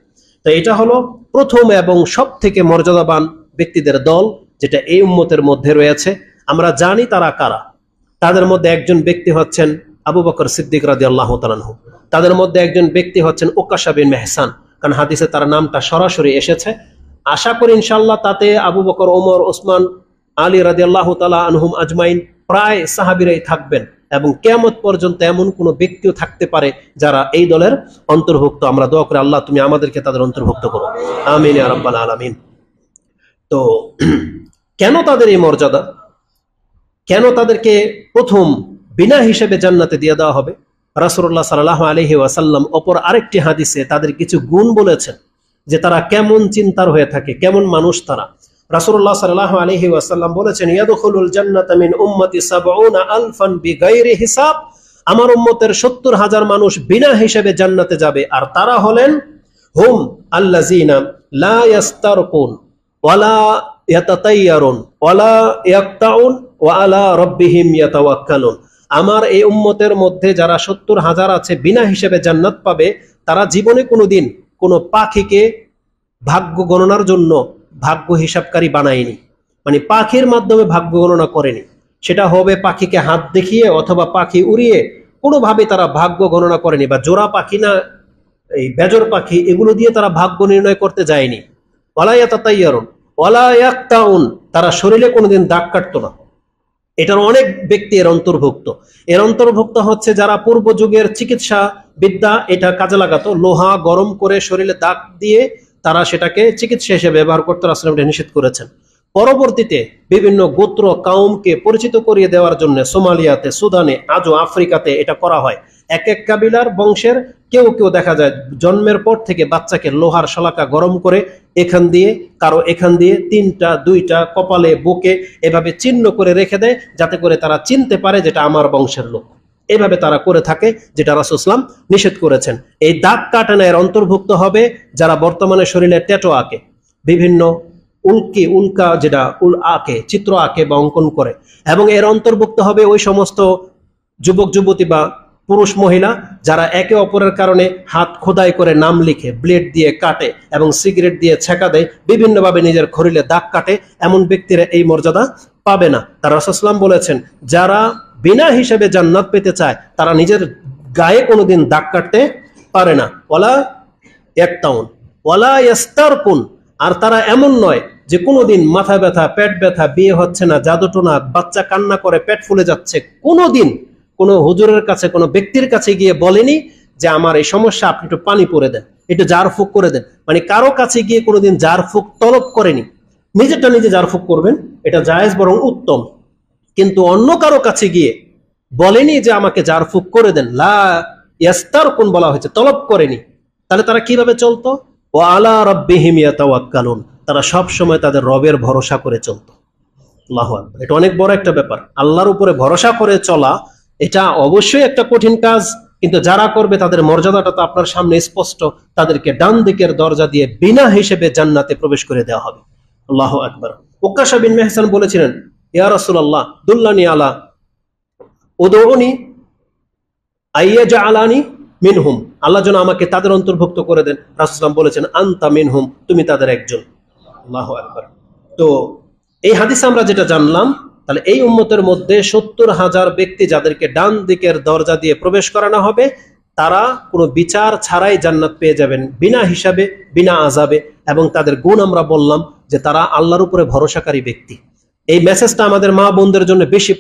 তো এটা হলো প্রথম এবং সব থেকে মর্যাদাবান ব্যক্তিদের দল, যেটা এই উম্মতের মধ্যে রয়েছে। আমরা জানি তারা কারা। তাদের মধ্যে একজন ব্যক্তি হচ্ছেন আবু বকর সিদ্দিক রাদিয়াল্লাহু তাআলা আনহু, তাদের মধ্যে একজন ব্যক্তি হচ্ছেন উকাশা বিন মেহসান, কারণ হাদিসে তার নামটা সরাসরি এসেছে। আশা করি ইনশাআল্লাহ তাতে আবু বকর, ওমর, ওসমান, আলী রাদিয়াল্লাহু তাআলা আনহুম আজমাইন প্রায় সাহাবীরাই থাকবেন, এবং কিয়ামত পর্যন্ত এমন কোন ব্যক্তিও থাকতে পারে যারা এই দলের অন্তর্ভুক্ত। আমরা দোয়া করি আল্লাহ তুমি আমাদেরকে তাদের অন্তর্ভুক্ত করো, আমিন ইয়া রাব্বাল আলামিন। তো কেন তাদের এই মর্যাদা, কেন তাদেরকে প্রথম বিনা হিসেবে জান্নাতে দিয়ে দেওয়া হবে? রাসূলুল্লাহ সাল্লাল্লাহু আলাইহি ওয়াসাল্লাম অপর আরেকটি হাদিসে তাদের কিছু গুণ বলেছেন, যে তারা কেমন চিন্তার হয়ে থাকে, কেমন মানুষ তারা। রাসূলুল্লাহ সাল্লাল্লাহু আলাইহি ওয়াসাল্লাম বলেছেন, ইয়াদখুলুল জান্নাতা মিন উম্মতি ৭০ আলফান বিগাইরি হিসাব, আমার উম্মতের ৭০,০০০ মানুষ বিনা হিসাবে জান্নাতে যাবে। আর তারা হলেন হুম আল্লাযিনা লা ইয়াস্তারকুন ওয়ালা ইয়াতাতাইয়ারুন ওয়ালা ইয়াকতাউন ওয়া আলা রাব্বিহিম ইয়াতাওয়াক্কালুন। আমার এই উম্মতের মধ্যে যারা ৭০,০০০ আছে বিনা হিসেবে জান্নাত পাবে, তারা জীবনে কোনোদিন কোনো পাখিকে ভাগ্য গণনার জন্য ভাগ্য হিসাবকারী বানায়নি, মানে পাখির মাধ্যমে ভাগ্য গণনা করেনি। সেটা হবে পাখিকে হাত দেখিয়ে অথবা পাখি উড়িয়ে, কোনোভাবে তারা ভাগ্য গণনা করেনি, বা জোড়া পাখি না এই বেজর পাখি, এগুলো দিয়ে তারা ভাগ্য নির্ণয় করতে যায়নি। ওয়ালা ইয়াতাতাইয়ারুন ওয়ালা ইয়াকতাউন, তারা শরীরে কোনোদিন দাগ কাটতো না। এটার অনেক ব্যক্তি এর অন্তর্ভুক্ত। এর অন্তর্ভুক্ত হচ্ছে যারা পূর্ব যুগের চিকিৎসা বিদ্যা এটা কাজে লাগাতো, লোহা গরম করে শরীরে দাগ দিয়ে তারা সেটাকে চিকিৎসা হিসেবে ব্যবহার করতে রাসূল এটা নিষেধ করেছেন। পরবর্তীতে বিভিন্ন গোত্র কাউমকে পরিচিত করিয়ে দেওয়ার জন্য সোমালিয়াতে, সুদানে, আজও আফ্রিকাতে এটা করা হয়। এক এক কাবিলার বংশের কেউ কেউ দেখা যায় জন্মের পর থেকে বাচ্চাকে লোহার শলাকা গরম করে এখান দিয়ে, কারো এখান দিয়ে, ৩টা ২টা কপালে, বুকে এভাবে চিহ্ন করে রেখে দেয়, যাতে করে তারা চিনতে পারে যেটা আমার বংশের লোক। এভাবে তারা করে থাকে, যেটা রাসূল সাল্লাল্লাহু আলাইহি ওয়াসাল্লাম নিষেধ করেছেন। এই দাগ কাটানো এর অন্তর্ভুক্ত হবে যারা বর্তমানে শরীরে ট্যাটু আঁকে, বিভিন্ন উল্কা যেটা আঁকে, চিত্র আঁকে বা অঙ্কন করে, এবং এর অন্তর্ভুক্ত হবে ওই সমস্ত যুবক যুবতী বা পুরুষ মহিলা যারা একে অপরের কারণে হাত খোদাই করে নাম লিখে, ব্লেড দিয়ে কাটে এবং সিগারেট দিয়ে ছেঁকা দেয়, বিভিন্নভাবে নিজের শরীরে দাগ কাটে, এমন ব্যক্তিরা এই মর্যাদা পাবে না। তারা রাসূল সাল্লাল্লাহু আলাইহি ওয়াসাল্লাম বলেছেন, যারা বিনা হিসেবে জান্নাত পেতে চায় তারা নিজের গায়ে কোনোদিন দাগ কাটতে পারে না। ওয়ালা ইয়াকতাউন ওয়ালা ইয়াস্তারকুন, আর তারা এমন নয় যে কোনোদিন মাথা ব্যথা, পেট ব্যথা, বিয়ে হচ্ছে না, জাদুটোনা, বাচ্চা কান্না করে, পেট ফুলে যাচ্ছে, কোনোদিন কোনো হুজুরের কাছে, কোনো ব্যক্তির কাছে গিয়ে বলেনি যে আমার এই সমস্যা, আপনি একটু পানি পরে দেন, একটু জার ফুক করে দেন। মানে কারো কাছে গিয়ে কোনোদিন জার ফুক তলব করেনি। নিজেরটা নিজে জার ফুক করবেন, এটা জায়েজ, বরং উত্তম। কিন্তু অন্য কারো কাছে গিয়ে বলেনি যে আমাকে জার ফুক করে দেন। লা ইয়াস্তারকুন বলা হয়েছে, তলব করেনি। তাহলে তারা কিভাবে চলতো? ওয়া আলা রাব্বিহিম ইয়াতাওয়াক্কালুন, তারা সব সময় তাদের রবের ভরসা করে চলতো। আল্লাহু আকবার। এটা অনেক বড় একটা ব্যাপার। আল্লাহর উপরে ভরসা করে চলা এটা অবশ্যই একটা কঠিন কাজ, কিন্তু যারা করবে তাদের মর্যাদাটা তো আপনার সামনে স্পষ্ট। তাদেরকে ডান দিকের দরজা দিয়ে বিনা হিসেবে জান্নাতে প্রবেশ করে দেওয়া হবে। আল্লাহু আকবার। উকাশা বিন মেহসান বলেছিলেন, ইয়া রাসূলুল্লাহ দুল্লানি আলা উদউনি আইয়াজআলানি মিনহুম, আল্লাহ যেন আমাকে তাদের অন্তর্ভুক্ত করে দেন। রাসূল সাল্লাল্লাহু আলাইহি ওয়াসাল্লাম বলেছেন, আনতা মিনহুম, তুমি তাদের একজন। আল্লাহু আকবার। তো এই হাদিসে আমরা যেটা জানলাম, তাহলে এই উম্মতের মধ্যে ৭০,০০০ ব্যক্তি যাদেরকে ডান দিকের দরজা দিয়ে প্রবেশ করানো হবে, তারা কোনো বিচার ছাড়াই জান্নাত পেয়ে যাবেন, বিনা হিসাবে, বিনা আযাবে। এবং তাদের গুণ আমরা বললাম যে তারা আল্লাহর উপরে ভরসাকারী ব্যক্তি। এই মেসেজটা আমাদের মা বোনদের জন্য বেশি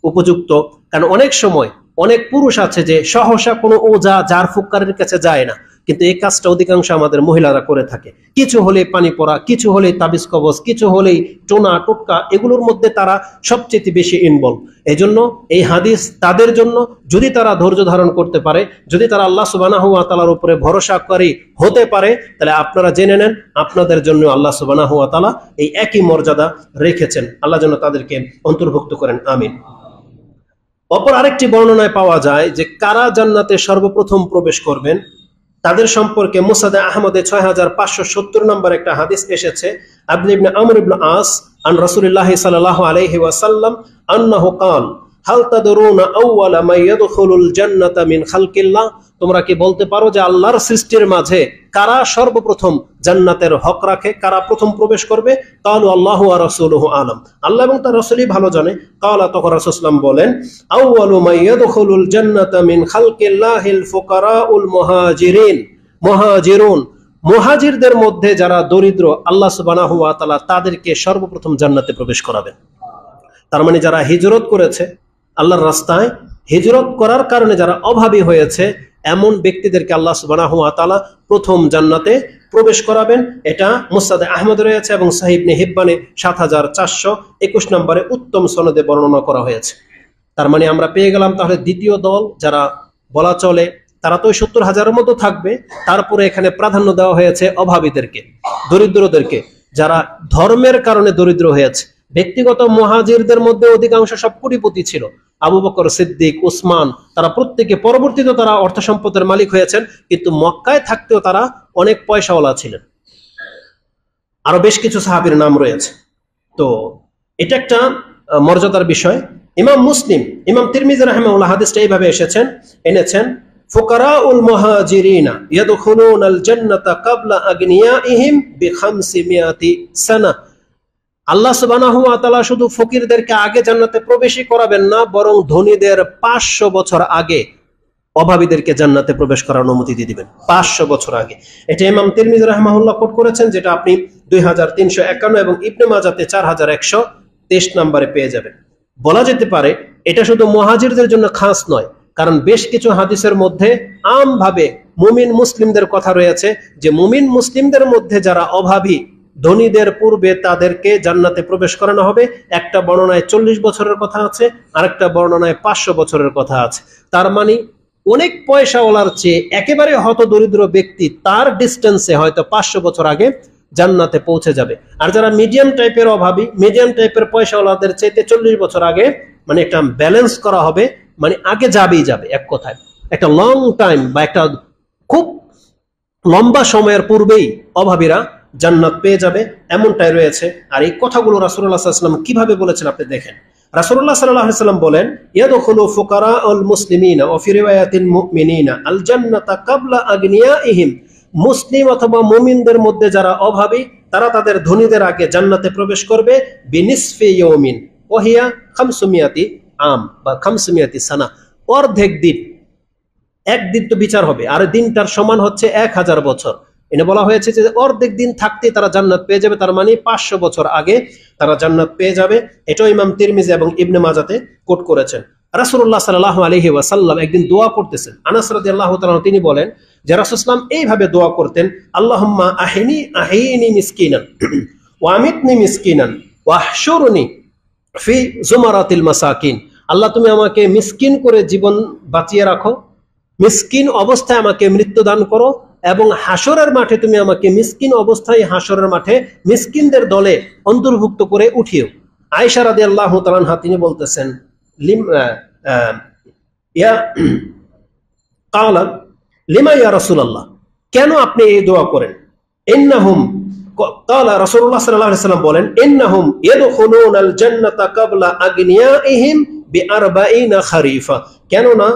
উপযুক্ত, কারণ অনেক সময় অনেক পুরুষ আছে যে সহসা কোনো ওজা, জার ফুক্কারের কাছে যায় না, কিন্তু এই কাজটা অধিকাংশ আমাদের মহিলারা করে থাকে। কিছু হলে পানি পড়া, কিছু হলে তাবিজ কবজ, কিছু হলেই টোনা টোটকা, এগুলোর মধ্যে তারা সবচেয়ে বেশি ইনভলভ। এই জন্য এই হাদিস তাদের জন্য, যদি তারা ধৈর্য ধারণ করতে পারে, যদি তারা আল্লাহ সুবহানাহু ওয়া তাআলার উপরে ভরসাকারী হতে পারে, তাহলে আপনারা জেনে নেন আপনাদের জন্য আল্লাহ সুবহানাহু ওয়া তাআলা এই একই মর্যাদা রেখেছেন। আল্লাহ যেন তাদেরকে অন্তর্ভুক্ত করেন, আমিন। অপর আরেকটি বর্ণনায় পাওয়া যায় যে কারা জান্নাতে সর্বপ্রথম প্রবেশ করবেন, তাদের সম্পর্কে মুসনাদে আহমদে ৬৫৭০ নম্বর একটা হাদিস এসেছে। আব্দুল্লাহ ইবনে আমর ইবনে আস আন রাসূলিল্লাহি সাল্লাল্লাহু আলাইহি ওয়াসাল্লাম আন্নাহু ক্বাল হাল তাদরুনা আউওয়ালা মান ইয়াদখুলুল জান্নাতা মিন খালকিল্লাহ, তোমরা কি বলতে পারো যে আল্লাহর সৃষ্টির মাঝে কারা সর্বপ্রথম জান্নাতের হক রাখে, কারা প্রথম প্রবেশ করবে? ক্বালু আল্লাহু ওয়া রাসূলুহু আলাম, আল্লাহ এবং তার রাসূলই ভালো জানে। ক্বালা, তখন রাসূল সাল্লাল্লাহু আলাইহি ওয়াসাল্লাম বলেন, আউওয়ালু মান ইয়াদখুলুল জান্নাতা মিন খালকিল্লাহিল ফুকারাউল মুহাজিরিন, মুহাজিরুন, মুহাজিরদের মধ্যে যারা দরিদ্র, আল্লাহ সুবহানাহু ওয়া তাআলা তাদেরকে সর্বপ্রথম জান্নাতে প্রবেশ করাবেন। তার মানে যারা হিজরত করেছে, আল্লাহর রাস্তায় হিজরত করার কারণে যারা অভাবী হয়েছে, এমন ব্যক্তিদেরকে আল্লাহ সুবহানাহু ওয়া তাআলা প্রথম জান্নাতে প্রবেশ করাবেন। এটা মুসনাদে আহমদ রয়েছে এবং সহিহ ইবনে হিব্বানে ৭৪২১ নম্বরে উত্তম সনদে বর্ণনা করা হয়েছে। তার মানে আমরা পেয়ে গেলাম তাহলে দ্বিতীয় দল, যারা বলা চলে তারা তো 70,000-এর মতো থাকবে। তারপরে এখানে প্রাধান্য দেওয়া হয়েছে অভাবীদেরকে, দরিদ্রদেরকে, যারা ধর্মের কারণে দরিদ্র হয়েছে। ব্যক্তিগত মুহাজিরদের মধ্যে অধিকাংশ সব কোটিপতি ছিল। আবু বকর সিদ্দিক, উসমান, তারা প্রত্যেকে পরবর্তীতে তারা অর্থ সম্পদের মালিক হয়েছেন, কিন্তু মক্কায় থাকতেও তারা অনেক পয়সাওয়ালা ছিলেন। আরো বেশ কিছু সাহাবীর নাম রয়েছে। তো এটা একটা মর্যাদার বিষয়। ইমাম মুসলিম, ইমাম তিরমিজি রাহিমাহুল্লাহ হাদিসটা এইভাবে এনেছেন, ফুকারাউল মুহাজিরিনা ইয়াদখুলুনাল জান্নাতা ক্বাবলা আগনিয়াইহিম বি500 সানা। আল্লাহ সুবহানাহু ওয়া তাআলা শুধু ফকিরদেরকে আগে জান্নাতে প্রবেশই করাবেন না, বরং ধনীদের 500 বছর আগে অভাবীদেরকে জান্নাতে প্রবেশ করার অনুমতি দিয়ে দিবেন, 500 বছর আগে। এটা ইমাম তিরমিজি রাহিমাহুল্লাহ কোট করেছেন, যেটা আপনি 2351 এবং ইবনে মাজাতে 4123 নম্বরে পেয়ে যাবেন। বলা যেতে পারে এটা শুধু মুহাজিরদের জন্য খাস নয়, কারণ বেশ কিছু হাদিসের মধ্যে আমভাবে মুমিন মুসলিমদের কথা রয়েছে, যে মুমিন মুসলিমদের মধ্যে যারা অভাবী, ধনীদের পূর্বে তাদেরকে জান্নাতে প্রবেশ করানো হবে। একটা বর্ণনায় 40 বছরের কথা আছে, আরেকটা বর্ণনায় 500 বছরের কথা আছে। তার মানে অনেক পয়সাওয়ালার চেয়ে একেবারে হত দরিদ্র ব্যক্তি তার ডিস্টেন্সে হয়তো 500 বছর আগে জান্নাতে পৌঁছে যাবে। আর যারা মিডিয়াম টাইপের অভাবী, মিডিয়াম টাইপের পয়সাওয়ালাদের চাইতে 40 বছর আগে, মানে একটা ব্যালেন্স করা হবে, মানে আগে যাবেই যাবে। এক কথায় একটা লং টাইম বা একটা খুব লম্বা সময়ের পূর্বেই অভাবীরা জান্নাত পেয়ে যাবে, এমনটাই রয়েছে। আর এই কথাগুলো রাসূলুল্লাহ সাল্লাল্লাহু আলাইহি ওয়াসাল্লাম কিভাবে বলেছেন আপনি দেখেন। রাসূলুল্লাহ সাল্লাল্লাহু আলাইহি ওয়াসাল্লাম বলেন, ইয়াদখুলু ফুকারাউল মুসলিমিনা ওয়া ফি রিওয়ায়াতিন মুমিনিনা আল জান্নাতা ক্বাবলা আগনিয়াইহিম। মুসলিম অথবা মুমিনদের মধ্যে যারা অভাবী, তারা তাদের ধনীদের আগে জান্নাতে প্রবেশ করবে বিনিসফি ইয়াউমিন ওয়া হিয়া 500 আম বা 500 সানা। অর্ধেক দিন, একদিন তো বিচার হবে, আর দিনটার সমান হচ্ছে 1000 বছর। এনে বলা হয়েছে যে অর্ধেক দিন থাকতে তারা জান্নাত পেয়ে যাবে, তার মানে 500 বছর আগে তারা জান্নাত পেয়ে যাবে। এটাও ইমাম তিরমিজি এবং ইবনে মাজাতে কোট করেছেন। রাসূলুল্লাহ সাল্লাল্লাহু আলাইহি ওয়াসাল্লাম একদিন দোয়া করতেছেন। আনাস রাদিয়াল্লাহু তাআলা তিনি বলেন যে রাসূল সাল্লাল্লাহু আলাইহি ওয়াসাল্লাম এইভাবে দোয়া করতেন, আল্লাহুম্মা আহিনি মিসকিনান ওয়া আমিতনি মিসকিনান ওয়াহশুরনি ফি জুমারাতিল মাসাকিন। আল্লাহ তুমি আমাকে মিসকিন করে জীবন বাঁচিয়ে রাখো, মিসকিন অবস্থায় আমাকে মৃত্যু দান করো, এবং হাসরের মাঠে তুমি আমাকে মিসকিন অবস্থায় হাসরের মাঠে মিসকিনদের দলে অন্তর্ভুক্ত করে উঠিও। আয়েশা রাদিয়াল্লাহু তাআলা আনহা তিনি বলতেছেন, লিমা ইয়া রাসূলুল্লাহ, কেন আপনি এই দোয়া করেন? ইন্নাহুম ক্বালা, রাসূলুল্লাহ সাল্লাল্লাহু আলাইহি ওয়াসাল্লাম বলেন, ইন্নাহুম ইয়াদখুলুনাল জান্নাতা ক্বাবলা আগনিয়াইহিম বি40 খারিফা। কেন না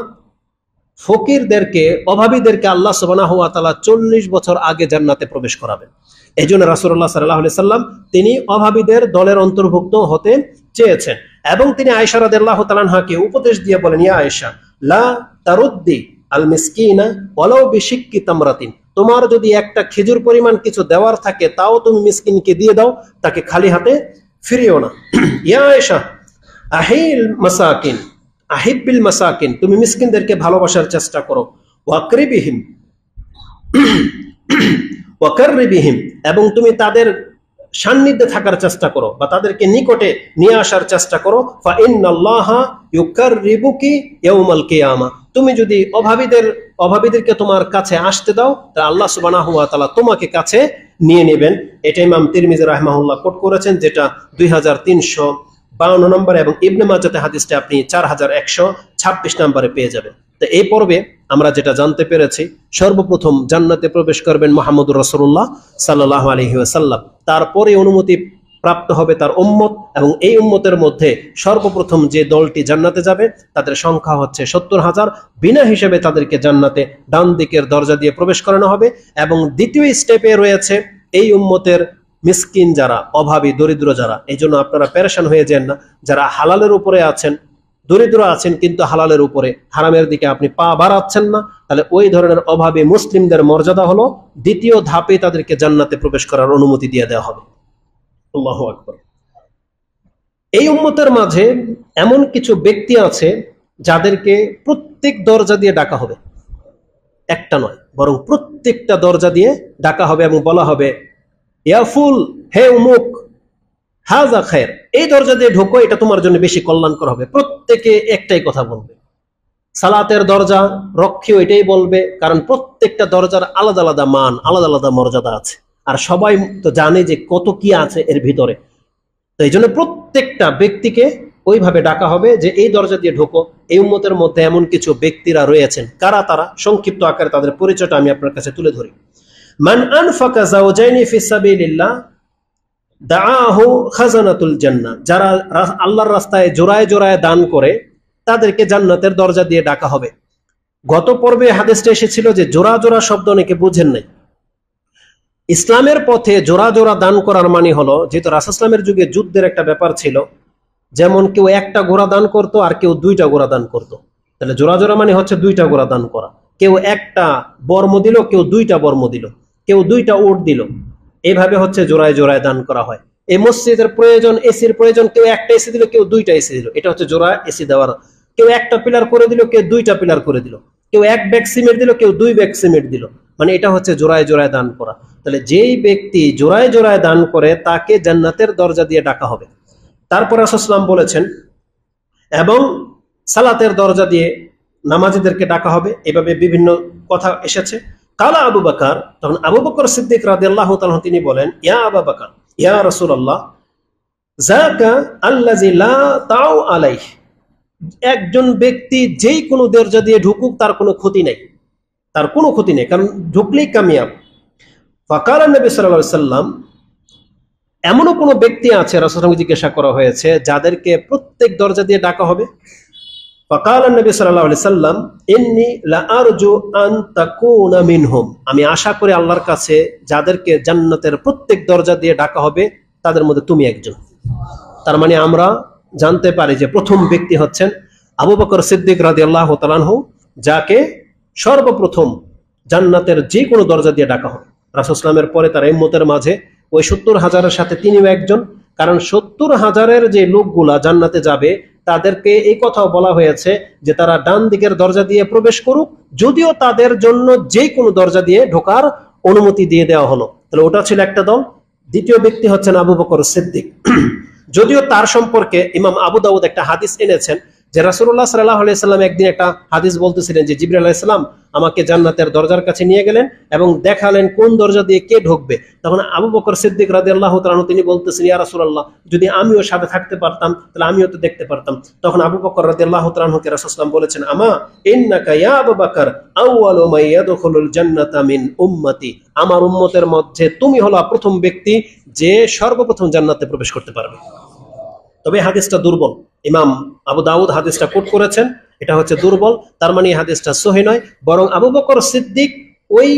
ফকিরদেরকে, অভাবীদেরকে আল্লাহ সুবহানাহু ওয়া তাআলা 40 বছর আগে জান্নাতে প্রবেশ করাবেন। এজন্য রাসূলুল্লাহ সাল্লাল্লাহু আলাইহি ওয়াসাল্লাম তিনি অভাবীদের দলের অন্তর্ভুক্ত হতে চেয়েছেন, এবং তিনি আয়েশা রাদিয়াল্লাহু তাআলা আনহাকে উপদেশ দিয়ে বলেন, ইয়া আয়েশা লা তারুদ্দি আল মিসকিনা ওয়ালাউ বিশিক্কি তামরাতিন। তোমার যদি একটা খেজুর পরিমাণ কিছু দেওয়ার থাকে, তাও তুমি মিসকিনকে দিয়ে দাও, তাকে খালি হাতে ফিরিও না। ইয়া আয়েশা আহিল মাসাকিন আহিবিল মাসাকিন, তুমি মিসকিনদেরকে ভালোবাসার চেষ্টা করো। ওয়াকরিবিহিম ওয়াকাররিবিহিম, এবং তুমি তাদের সান্নিধ্যে থাকার চেষ্টা করো বা তাদেরকে নিকটে নিয়ে আসার চেষ্টা করো। ফা ইন্নাল্লাহা ইউকাররিবুকি ইয়াউমাল কিয়ামা, তুমি যদি অভাবীদেরকে তোমার কাছে আসতে দাও, তাহলে আল্লাহ সুবহানাহু ওয়া তাআলা তোমাকে কাছে নিয়ে নেবেন। এটা ইমাম তিরমিজি রাহিমাহুল্লাহ কোট করেছেন, যেটা 2352 নম্বরে, এবং ইবনে মাজাতে হাদিসটা আপনি 4126 নম্বরে পেয়ে যাবেন। তো এই পর্বে আমরা যেটা জানতে পেরেছি, সর্বপ্রথম জান্নাতে প্রবেশ করবেন মুহাম্মদুর রাসূলুল্লাহ সাল্লাল্লাহু আলাইহি ওয়াসাল্লাম, তারপরে অনুমতি প্রাপ্ত হবে তার উম্মত, এবং এই উম্মতের মধ্যে সর্বপ্রথম যে দলটি জান্নাতে যাবে তাদের সংখ্যা হচ্ছে 70,000। বিনা হিসেবে তাদেরকে জান্নাতে ডান দিকের দরজা দিয়ে প্রবেশ করানো হবে। এবং দ্বিতীয় স্টেপে রয়েছে এই উম্মতের মিসকিন যারা, অভাবী দরিদ্র যারা। এই জন্য আপনারা পেরেশান হয়ে যান না, যারা হালালের উপরে আছেন, দরিদ্র আছেন কিন্তু হালালের উপরে, হারামের দিকে আপনি পা বাড়াচ্ছেন না, তাহলে ওই ধরনের অভাবী মুসলিমদের মর্যাদা হলো দ্বিতীয় ধাপে তাদেরকে জান্নাতে প্রবেশ করার অনুমতি দিয়ে দেওয়া হবে। আল্লাহু আকবার। এই উম্মতের মাঝে এমন কিছু ব্যক্তি আছে যাদেরকে প্রত্যেক দরজা দিয়ে ডাকা হবে, একটা নয় বরং প্রত্যেকটা দরজা দিয়ে ডাকা হবে এবং বলা হবে, ইয়া ফুল, হে উমুক, হাজা খায়ের, এই দরজা দিয়ে ঢোকো, এটা তোমার জন্য বেশি কল্যাণকর হবে। প্রত্যেকে একটাই কথা বলবে, সালাতের দরজা রক্ষীও এটাই বলবে, কারণ প্রত্যেকটা দরজার আলাদা আলাদা মান, আলাদা আলাদা মর্যাদা আছে, আর সবাই তো জানে যে কত কি আছে এর ভিতরে। তো এই জন্য প্রত্যেকটা ব্যক্তিকে ওইভাবে ডাকা হবে যে এই দরজা দিয়ে ঢোকো। এই উম্মতের মধ্যে এমন কিছু ব্যক্তিরা রয়েছেন, কারা তারা? সংক্ষিপ্ত আকারে তাদের পরিচয়টা আমি আপনার কাছে তুলে ধরি। মান আনফাকা যাওজাইনি ফি সাবিলিল্লাহ দাআহু খাজানাতুল জান্নাহ, যারা আল্লাহর রাস্তায় জোড়ায় জোড়ায় দান করে তাদেরকে জান্নাতের দরজা দিয়ে ডাকা হবে। গত পর্বে হাদিসটা এসেছিল যে জোড়া জোড়া শব্দ অনেকে বুঝেন নাই। ইসলামের পথে জোড়া জোড়া দান করার মানে হলো, যেহেতু রাসূল ইসলামের যুগে যুদ্ধের একটা ব্যাপার ছিল, যেমন কেউ একটা ঘোড়া দান করতো আর কেউ দুইটা ঘোড়া দান করতো, তাহলে জোড়া জোড়া মানে হচ্ছে দুইটা ঘোড়া দান করা। কেউ একটা বর্ম দিল, কেউ দুইটা বর্ম দিল, কেউ দুইটা উট দিল, এইভাবে হচ্ছে জোড়ায় জোড়ায় দান করা হয়। এই মসজিদের প্রয়োজন, এসির প্রয়োজন, কেউ একটা এসি দিল, কেউ দুইটা এসি দিল, এটা হচ্ছে জোড়া এসি দেওয়ার। কেউ একটা পিলার করে দিল, কেউ দুইটা পিলার করে দিল, কেউ এক ব্যাগ সিমেন্ট দিল, কেউ দুই ব্যাগ সিমেন্ট দিল, মানে এটা হচ্ছে জোড়ায় জোড়ায় দান করা। তাহলে যেই ব্যক্তি জোড়ায় জোড়ায় দান করে তাকে জান্নাতের দরজা দিয়ে ডাকা হবে। তারপর রাসূল সাল্লাল্লাহু আলাইহি ওয়াসাল্লাম বলেছেন, এবং সালাতের দরজা দিয়ে নামাজীদেরকে ডাকা হবে। এভাবে বিভিন্ন কথা এসেছে। কালা আবু বকর, তখন আবু বকর সিদ্দিক রাদিয়াল্লাহু তাআলা তিনি বলেন, ইয়া আবু বকর, ইয়া রাসূলুল্লাহ, যাকা আল্লাযী লা তাউ আলাইহি, একজন ব্যক্তি যেই কোনো দরজা দিয়ে ঢুকুক তার কোনো ক্ষতি নেই, তার কোনো ক্ষতি নেই, কারণ ঢুকলেই কামিয়াব। ফাকালা নবী সাল্লাল্লাহু আলাইহি ওয়াসাল্লাম, এমনও কোনো ব্যক্তি আছে, রাসূলুল্লাহ জিজ্ঞাসা করা হয়েছে, যাদেরকে প্রত্যেক দরজা দিয়ে ডাকা হবে। ফাকালা নবী সাল্লাল্লাহু আলাইহি ওয়াসাল্লাম, ইন্নী লা আরজু আন তাকুনা মিনহুম, আমি আশা করি আল্লাহর কাছে যাদেরকে জান্নাতের প্রত্যেক দরজা দিয়ে ডাকা হবে তাদের মধ্যে তুমি একজন। তার মানে আমরা জানতে পারি যে প্রথম ব্যক্তি হচ্ছেন আবু বকর সিদ্দিক রাদিয়াল্লাহু তাআলা আনহু, যাকে সর্বপ্রথম জান্নাতের যে কোনো দরজা দিয়ে ডাকা হবে। রাসূল সাল্লাল্লাহু আলাইহি ওয়াসাল্লামের পরে তার উম্মতের মাঝে ওই 70,000-এর সাথে তিনিও একজন, কারণ 70,000-এর যে লোকগুলা জান্নাতে যাবে তাদেরকে এই কথাও বলা হয়েছে যে তারা ডান দিকের দরজা দিয়ে প্রবেশ করুক, যদিও তাদের জন্য যে কোনো দরজা দিয়ে ঢোকার অনুমতি দিয়ে দেওয়া হলো। তাহলে ওটা ছিল একটা দল। দ্বিতীয় ব্যক্তি হচ্ছেন আবু বকর সিদ্দিক। যদিও তার সম্পর্কে ইমাম আবু দাউদ একটা হাদিস এনেছেন যে রাসূলুল্লাহ সাল্লাল্লাহু আলাইহি সাল্লাম একদিন একটা হাদিস বলতেছিলেন যে জিবরাইল আলাইহিস সালাম আমাকে জান্নাতের দরজার কাছে নিয়ে গেলেন এবং দেখালেন কোন দরজা দিয়ে কে ঢুকবে। তখন আবু বকর সিদ্দিক রাদিয়াল্লাহু তাআলা আনহু তিনি বলতেছেন, ইয়া রাসূলুল্লাহ, যদি আমিও সাথে থাকতে পারতাম তাহলে আমিও তো দেখতে পারতাম। তখন আবু বকর রাদিয়াল্লাহু তাআলা আনহুকে রাসূল সাল্লাল্লাহু আলাইহি ওয়াসাল্লাম বলেছেন, আমা ইন্নাকা ইয়া আবু বকর আউয়ালু মান ইয়াদখুলুল জান্নাতা মিন উম্মতি, আমার উম্মতের মধ্যে তুমি হলো প্রথম ব্যক্তি যে সর্বপ্রথম জান্নাতে প্রবেশ করতে পারবে। তবে হাদিসটা দুর্বল, ইমাম আবু দাউদ হাদিসটা কোট করেছেন, এটা হচ্ছে দুর্বল, তার মানে হাদিসটা সহিহ নয়। বরং আবু বকর সিদ্দিক ওই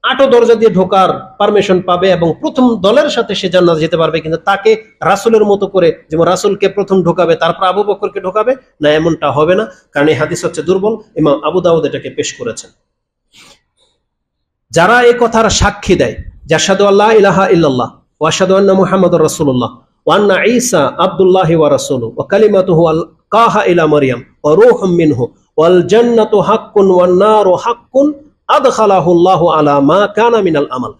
8 দরজা দিয়ে ঢোকার পারমিশন পাবে এবং প্রথম দলের সাথে সে জান্নাতে যেতে পারবে, কিন্তু তাকে রাসূলের মতো করে, যেমন রাসূলকে প্রথম ঢোকাবে তারপর আবু বকরকে ঢোকাবে না, এমনটা হবে না, কারণ এই হাদিস হচ্ছে দুর্বল। ইমাম আবু দাউদ এটাকে পেশ করেছেন। যারা এই কথার সাক্ষী দেয় যে আশহাদু আল্লা ইলাহা ইল্লাল্লাহ ওয়া আশহাদু আন্না মুহাম্মাদুর রাসূলুল্লাহ ওয়া আন্না ঈসা আবদুল্লাহি ওয়া রাসূলুহু ওয়া কালিমাতুহু আলকাহা ইলা মারইয়াম ওয়া রূহুম মিনহু ওয়াল জান্নাতু হাক্কুন ওয়ান নারু হাক্কুন আদখালাহু আল্লাহু আলা মা কানা মিনাল আমাল।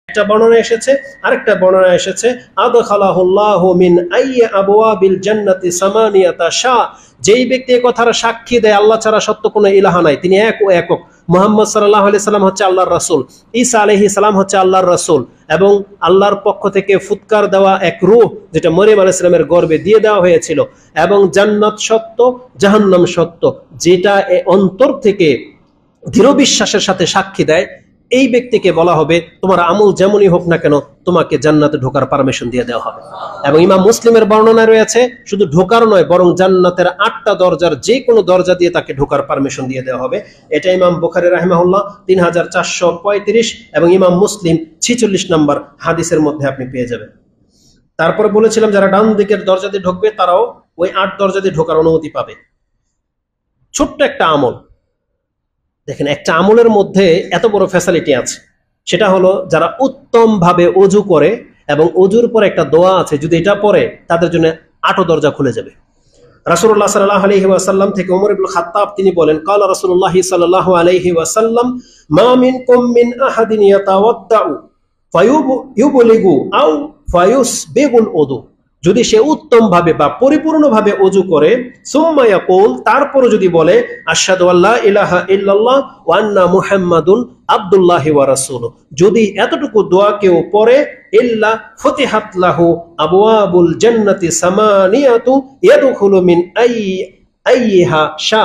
একটা বর্ণনা এসেছে, আরেকটা বর্ণনা এসেছে আদখালাহু আল্লাহু মিন আইয়ি আবওয়াবিল জান্নাতি সামানিয়াতা শা, যেই ব্যক্তি এই কথার সাক্ষী দেয় আল্লাহ ছাড়া সত্য কোনো ইলাহা নাই, তিনি এক ও একক, মুহাম্মদ সাল্লাল্লাহু আলাইহি সাল্লাম হচ্ছে আল্লাহর রাসূল, ঈসা আলাইহিস সালাম হচ্ছে আল্লাহর রাসূল, এবং আল্লাহর পক্ষ থেকে ফুৎকার দেওয়া এক রূহ যেটা মরিয়ম আলাইহিস সালামের গর্ভে দিয়ে দেওয়া হয়েছিল, এবং জান্নাত সত্য, জাহান্নাম সত্য, যেটা অন্তর থেকে দৃঢ় বিশ্বাসের সাথে সাক্ষী দেয়, এই ব্যক্তিকে বলা হবে তোমার আমল যেমনই হোক না কেন তোমাকে জান্নাতে ঢোকার পারমিশন দিয়ে দেওয়া হবে। এবং ইমাম মুসলিমের বর্ণনায় রয়েছে শুধু ঢোকার নয়, বরং জান্নাতের 8টা দরজার যে কোনো দরজা দিয়ে তাকে ঢোকার পারমিশন দিয়ে দেওয়া হবে। এটা ইমাম বুখারী রাহিমাহুল্লাহ 3435 এবং ইমাম মুসলিম 46 নম্বর হাদিসের মধ্যে আপনি পেয়ে যাবেন। তারপরে বলেছিলাম যারা ডান দিকের দরজা দিয়ে ঢুকবে তারাও ওই 8 দরজা দিয়ে ঢোকার অনুমতি পাবে। ছোট্ট একটা আমল দেখেন, একটা আমলের মধ্যে এত বড় ফ্যাসিলিটি আছে, সেটা হলো যারা উত্তম ভাবে ওযু করে এবং ওযুর পর একটা দোয়া আছে, যদি এটা পড়ে তাদের জন্য 8 দরজা খুলে যাবে। রাসূলুল্লাহ সাল্লাল্লাহু আলাইহি ওয়াসাল্লাম থেকে ওমর ইবনে খাত্তাব তিনি বলেন, ক্বালা রাসূলুল্লাহ সাল্লাল্লাহু আলাইহি ওয়াসাল্লাম, মা মিনকুম মিন আহাদিন ইয়াতাওয়াদ্দাউ ফায়ুবলিগু আও ফায়ুসবিগুল উযু, যদি সে উত্তম ভাবে বা পরিপূর্ণভাবে ওযু করে, সুম্মা ইয়াকুল, তারপর যদি বলে আশহাদু আল্লা ইলাহা ইল্লাল্লাহ ওয়া আন্না মুহাম্মাদুন আবদুল্লাহি ওয়া রাসূলুহু, যদি এতটুকু দোয়া কেউ পড়ে, ইল্লা ফুতিহাত লাহু আবওয়াবুল জান্নাতি সামানিয়াতু ইয়াদখুলু মিন আইয়িহা শা।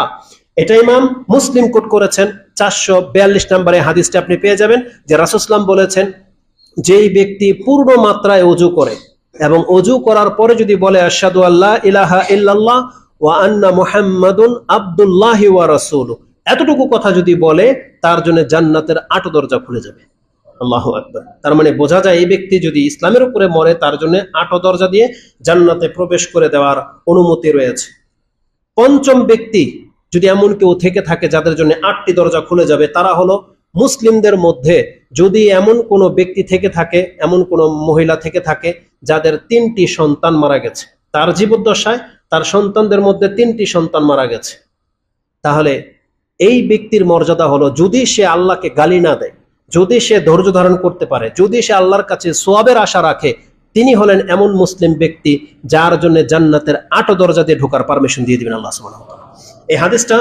এটা ইমাম মুসলিম কোট করেছেন 442 নম্বরে হাদিসটা আপনি পেয়ে যাবেন, যে রাসূল সাল্লাল্লাহু আলাইহি ওয়াসাল্লাম বলেছেন, যেই ব্যক্তি পূর্ণ মাত্রায় ওযু করে এবং ওযু করার পরে যদি বলে আশহাদু আল্লা ইলাহা ইল্লাল্লাহ ওয়া আন্না মুহাম্মাদুন আবদুল্লাহি ওয়া রাসূলুহু, এতটুকু কথা যদি বলে, তার জন্য জান্নাতের 8 দরজা খুলে যাবে। আল্লাহু আকবার। তার মানে বোঝা যায় এই ব্যক্তি যদি ইসলামের উপরে মরে, তার জন্য 8 দরজা দিয়ে জান্নাতে প্রবেশ করে দেওয়ার অনুমতি রয়েছে। পঞ্চম ব্যক্তি যদি এমন কেউ থেকে থাকে যাদের জন্য 8টি দরজা খুলে যাবে, তারা হলো মুসলিমদের মধ্যে যদি এমন কোনো ব্যক্তি থেকে থাকে, এমন কোনো মহিলা থেকে থাকে যাদের 3টি সন্তান মারা গেছে, তার জীবদ্দশায় তার সন্তানদের মধ্যে 3টি সন্তান মারা গেছে, তাহলে এই ব্যক্তির মর্যাদা হলো, যদি সে আল্লাহকে গালি না দেয়, যদি সে ধৈর্য ধারণ করতে পারে, যদি সে আল্লাহর কাছে সোয়াবের আশা রাখে, তিনি হলেন এমন মুসলিম ব্যক্তি যার জন্য জান্নাতের 8 দরজা দিয়ে ঢোকার পারমিশন দিয়ে দিবেন আল্লাহ সুবহানাহু ওয়া তাআলা। এই হাদিসটা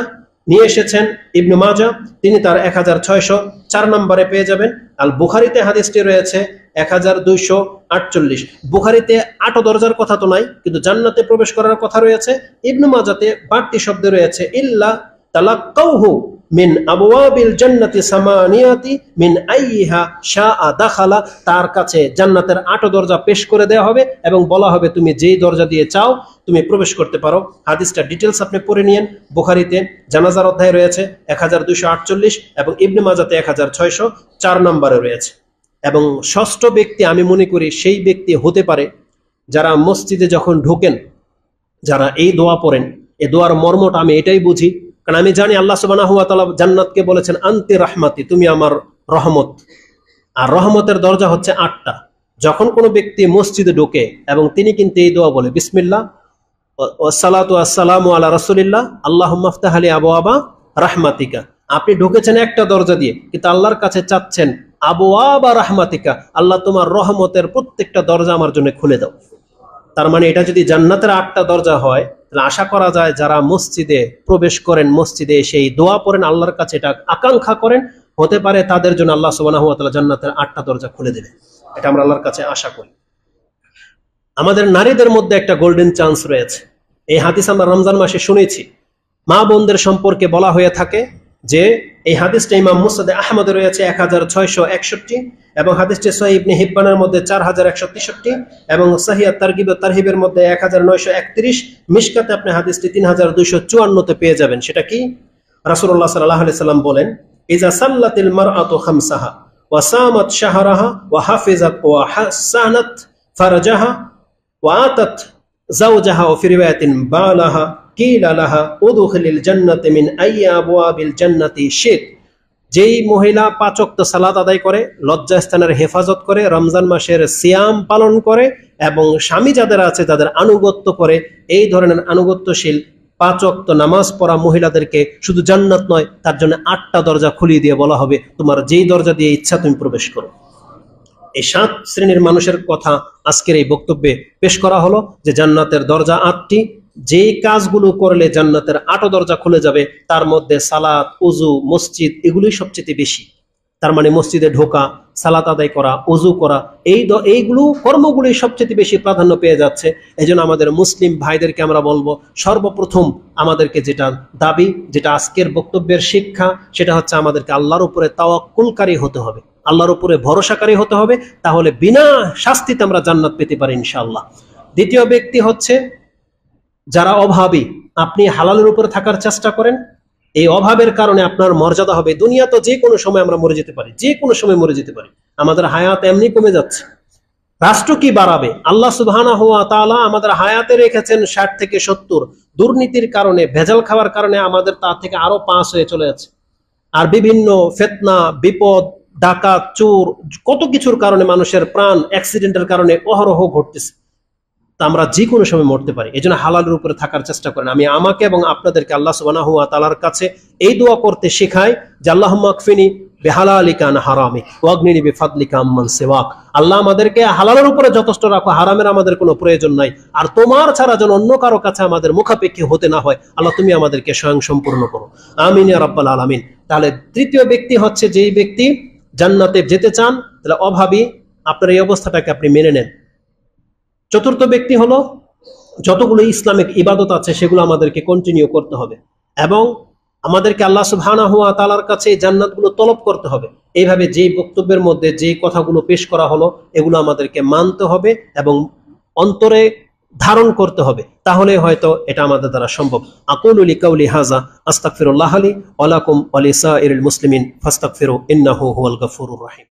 নিয়ে এসেছেন ইবনে মাজাহ, তিনি তার 1604 নম্বরে পেয়ে যাবেন। আল বুখারীতে হাদিসটি রয়েছে 1248। বুখারীতে 8 দরজার কথা তো নাই, কিন্তু জান্নাতে প্রবেশ করার কথা রয়েছে। ইবনে মাজাহতে বাড়তি শব্দ রয়েছে ইল্লা তালাক্কাউহু মিন আবওয়াবিল জান্নাতি সামানিয়াতি মিন আইয়িহা শাআ দাখালা, তার কাছে জান্নাতের 8 দরজা পেশ করে দেওয়া হবে এবং বলা হবে তুমি যেই দরজা দিয়ে চাও তুমি প্রবেশ করতে পারো। হাদিসটা ডিটেইলস আপনি পড়ে নিয়েন। বুখারীতে জানাজার অধ্যায় রয়েছে 1248 এবং ইবনে মাজাহতে 1604 নম্বরে রয়েছে। এবং ষষ্ঠ ব্যক্তি আমি মনে করি সেই ব্যক্তি হতে পারে যারা মসজিদে যখন ঢোকেন, যারা এই দোয়া পড়েন, এই দোয়ার মর্মটা আমি এটাই বুঝি, কারণ আমি জানি আল্লাহ সুবহানাহু ওয়া তাআলা জান্নাতকে বলেছেন আনতি রাহমাতি, তুমি আমার রহমত, আর রহমতের দরজা হচ্ছে 8টা। যখন কোনো ব্যক্তি মসজিদে ঢোকে এবং তিনি কিন্তু এই দোয়া বলে বিসমিল্লাহ ওয়াসসালাতু ওয়াসসালামু আলা রাসূলিল্লাহ আল্লাহুম্মা ইফতাহ লি আবওয়াবা রাহমাতিকা, আপনি ঢুকেছেন একটা দরজা দিয়ে, কিন্তু আল্লাহর কাছে চাচ্ছেন আবওয়াবা রাহমাতিকা, আল্লাহ তোমার রহমতের প্রত্যেকটা দরজা আমার জন্য খুলে দাও। তার মানে এটা যদি জান্নাতের 8টা দরজা হয়, তাহলে আশা করা যায় যারা মসজিদে প্রবেশ করেন, মসজিদে সেই দোয়া পড়েন, আল্লাহর কাছে এটা আকাঙ্ক্ষা করেন, হতে পারে তাদের জন্য আল্লাহ সুবহানাহু ওয়া তাআলা জান্নাতের 8টা দরজা খুলে দেবে। এটা আমরা আল্লাহর কাছে আশা করি। আমাদের নারীদের মধ্যে একটা গোল্ডেন চান্স রয়েছে। এই হাদিস আমরা রমজান মাসে শুনেছি। মা বোনদের সম্পর্কে বলা হয়ে থাকে যে এই হাদিসটা ইমাম মুসনাদে আহমদে রয়েছে 1661 এবং হাদিসটি সহিহ ইবনে হিব্বানের মধ্যে 4163 এবং সহিহ তারগিব ও তারহিবের মধ্যে 1931, মিশকাতে আপনি হাদিসটি 3254 তে পেয়ে যাবেন। সেটা কি? রাসূলুল্লাহ সাল্লাল্লাহু আলাইহি সাল্লাম বলেন, ইজা সাল্লাতিল মারআতু খামসাহা ওয়া সামাত শাহরাহা ওয়া হাফিজাত ওয়া হাসানাত ফারজাহা ওয়া আতাত যাওজাহা ওয়া ফি রিওয়ায়াতিন বালাহা কিলা লাহা উদখিলিল জান্নাতি মিন আইয়ি আবওয়াবিল জান্নাতি শিত। যেই মহিলা 5 ওয়াক্ত সালাত আদায় করে, লজ্জাস্থানের হেফাজত করে, রমজান মাসের সিয়াম পালন করে এবং স্বামী যাদের আছে তাদের আনুগত্য করে, এই ধরনের আনুগত্যশীল 5 ওয়াক্ত নামাজ পড়া মহিলাদেরকে শুধু জান্নাত নয়, তার জন্য 8টা দরজা খুলিয়ে দিয়ে বলা হবে তোমার যেই দরজা দিয়ে ইচ্ছা তুমি প্রবেশ করো। এই 7 শ্রেণীর মানুষের কথা আজকের এই বক্তব্যে পেশ করা হলো, যে জান্নাতের দরজা 8টি, যেই কাজগুলো করলে জান্নাতের 8 দরজা খুলে যাবে, তার মধ্যে সালাত, ওযু, মসজিদ এগুলোই সবচেয়ে বেশি। তার মানে মসজিদে ঢোকা, সালাত আদায় করা, ওযু করা, এইগুলো কর্মগুলোই সবচেয়ে বেশি প্রাধান্য পেয়ে যাচ্ছে। এজন্য আমাদের মুসলিম ভাইদেরকে আমরা বলবো, সর্বপ্রথম আমাদেরকে যেটা দাবি, যেটা আজকের বক্তব্যের শিক্ষা, সেটা হচ্ছে আমাদেরকে আল্লাহর উপরে তাওয়াক্কুলকারী হতে হবে, আল্লাহর উপরে ভরসাকারী হতে হবে, তাহলে বিনা শাস্তিতে আমরা জান্নাত পেতে পারি ইনশাআল্লাহ। দ্বিতীয় ব্যক্তি হচ্ছে যারা অভাবী, আপনি হালালের উপরে থাকার চেষ্টা করেন, এই অভাবের কারণে আপনার মর্যাদা হবে। দুনিয়া তো যে কোনো সময় আমরা মরে যেতে পারি, যে কোনো সময় মরে যেতে পারি, আমাদের হায়াত এমনি কমে যাচ্ছে, রাষ্ট্র কি বাড়াবে? আল্লাহ সুবহানাহু ওয়া তাআলা আমাদের হায়াতে রেখেছেন 60 থেকে 70, দুর্নীতির কারণে, ভেজাল খাওয়ার কারণে আমাদের তার থেকে আরো 5 হয়ে চলে যাচ্ছে। আর বিভিন্ন ফিতনা, বিপদ, ডাকাত, চোর, কত কিছুর কারণে মানুষের প্রাণ অ্যাক্সিডেন্টের কারণে অহরহ ঘটতেছে। তা আমরা যে কোনো সময় মরতে পারি। এই জন্য হালালের উপরে থাকার চেষ্টা করেন। আমি আমাকে এবং আপনাদেরকে আল্লাহ সুবহানাহু ওয়া তাআলার কাছে এই দোয়া করতে শেখাই যে আল্লাহুম্মা আকফিনি বিহালালিকা আন হারামিক ওয়াগনিনি বিফাদলিকা আম্মান সিওয়াক। আল্লাহ আমাদেরকে হালালের উপরে যথেষ্ট রাখো, হারামের আমাদের কোনো প্রয়োজন নাই। আর তোমার ছাড়া যেন অন্য কারো কাছে আমাদের মুখাপেক্ষী হতে না হয়। আল্লাহ তুমি আমাদেরকে স্বয়ং সম্পূর্ণ করো, আমিন ইয়া রাব্বাল আলামিন। তাহলে তৃতীয় ব্যক্তি হচ্ছে যেই ব্যক্তি জান্নাতে যেতে চান, তাহলে অভাবী আপনার এই অবস্থাটাকে আপনি মেনে নেন। চতুর্থ ব্যক্তি হলো যতগুলো ইসলামিক ইবাদত আছে সেগুলো আমাদেরকে কন্টিনিউ করতে হবে এবং আমাদেরকে আল্লাহ সুবহানাহু ওয়া তাআলার কাছে এই জান্নাতগুলো তলব করতে হবে। এইভাবে যেই বক্তব্যের মধ্যে যেই কথাগুলো পেশ করা হলো এগুলো আমাদেরকে মানতে হবে এবং অন্তরে ধারণ করতে হবে, তাহলে হয়তো এটা আমাদের দ্বারা সম্ভব। আকুলু লিকাউলি হাযা আস্তাগফিরুল্লাহ লি ওয়া লাকুম ওয়া লিসাইরিল মুসলিমিন ফাস্তাগফিরু ইন্নাহু হুয়াল গফুরুর রহিম।